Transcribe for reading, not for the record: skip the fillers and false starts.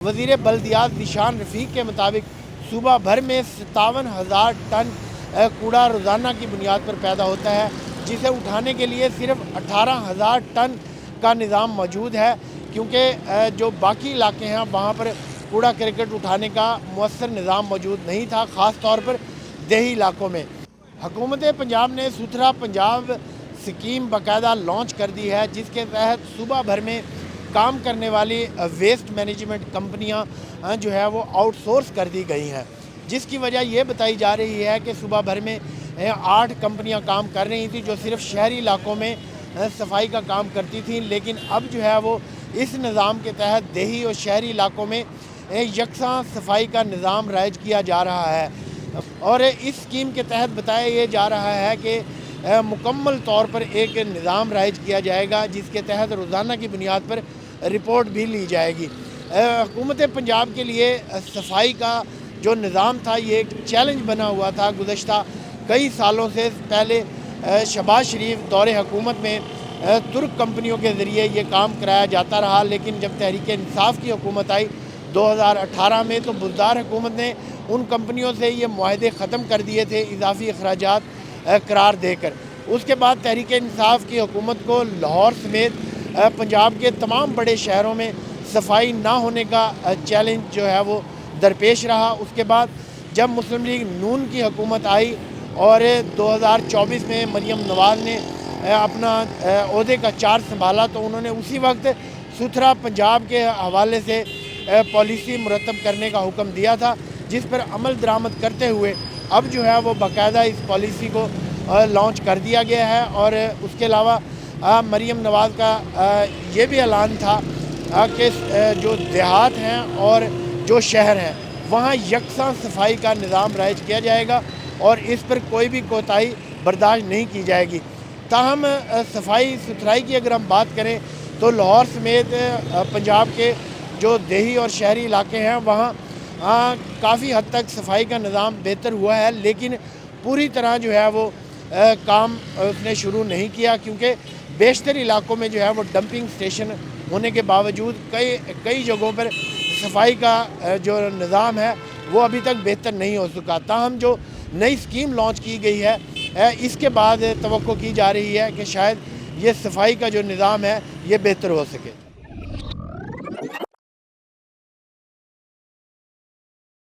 وزیر بلدیات ذیشان رفیق کے مطابق صوبہ بھر میں 57,000 ٹن کوڑا روزانہ کی بنیاد پر پیدا ہوتا ہے، جسے اٹھانے کے لیے صرف 18,000 ٹن کا نظام موجود ہے، کیونکہ جو باقی علاقے ہیں وہاں پر کوڑا کرکٹ اٹھانے کا مؤثر نظام موجود نہیں تھا، خاص طور پر دیہی علاقوں میں۔ حکومت پنجاب نے ستھرا پنجاب اسکیم باقاعدہ لانچ کر دی ہے، جس کے تحت صوبہ بھر میں کام کرنے والی ویسٹ مینجمنٹ کمپنیاں جو ہے وہ آؤٹ سورس کر دی گئی ہیں، جس کی وجہ یہ بتائی جا رہی ہے کہ صوبہ بھر میں 8 کمپنیاں کام کر رہی تھیں جو صرف شہری علاقوں میں صفائی کا کام کرتی تھیں، لیکن اب جو ہے وہ اس نظام کے تحت دیہی اور شہری علاقوں میں یکساں صفائی کا نظام رائج کیا جا رہا ہے، اور اس اسکیم کے تحت بتایا یہ جا رہا ہے کہ مکمل طور پر ایک نظام رائج کیا جائے گا، جس کے تحت روزانہ کی بنیاد پر رپورٹ بھی لی جائے گی۔ حکومت پنجاب کے لیے صفائی کا جو نظام تھا یہ ایک چیلنج بنا ہوا تھا۔ گزشتہ کئی سالوں سے پہلے شہباز شریف دور حکومت میں ترک کمپنیوں کے ذریعے یہ کام کرایا جاتا رہا، لیکن جب تحریک انصاف کی حکومت آئی 2018 میں تو بزدار حکومت نے ان کمپنیوں سے یہ معاہدے ختم کر دیے تھے اضافی اخراجات قرار دے کر۔ اس کے بعد تحریک انصاف کی حکومت کو لاہور سمیت پنجاب کے تمام بڑے شہروں میں صفائی نہ ہونے کا چیلنج جو ہے وہ درپیش رہا۔ اس کے بعد جب مسلم لیگ نون کی حکومت آئی اور 2024 میں مریم نواز نے اپنا عہدے کا چارج سنبھالا تو انہوں نے اسی وقت ستھرا پنجاب کے حوالے سے پالیسی مرتب کرنے کا حکم دیا تھا، جس پر عمل درآمد کرتے ہوئے اب جو ہے وہ باقاعدہ اس پالیسی کو لانچ کر دیا گیا ہے، اور اس کے علاوہ مریم نواز کا یہ بھی اعلان تھا کہ جو دیہات ہیں اور جو شہر ہیں وہاں یکساں صفائی کا نظام رائج کیا جائے گا اور اس پر کوئی بھی کوتاہی برداشت نہیں کی جائے گی۔ تاہم صفائی ستھرائی کی اگر ہم بات کریں تو لاہور سمیت پنجاب کے جو دیہی اور شہری علاقے ہیں وہاں کافی حد تک صفائی کا نظام بہتر ہوا ہے، لیکن پوری طرح جو ہے وہ کام اس نے شروع نہیں کیا، کیونکہ بیشتر علاقوں میں جو ہے وہ ڈمپنگ سٹیشن ہونے کے باوجود کئی جگہوں پر صفائی کا جو نظام ہے وہ ابھی تک بہتر نہیں ہو سکا۔ تاہم جو نئی اسکیم لانچ کی گئی ہے اس کے بعد توقع کی جا رہی ہے کہ شاید یہ صفائی کا جو نظام ہے یہ بہتر ہو سکے۔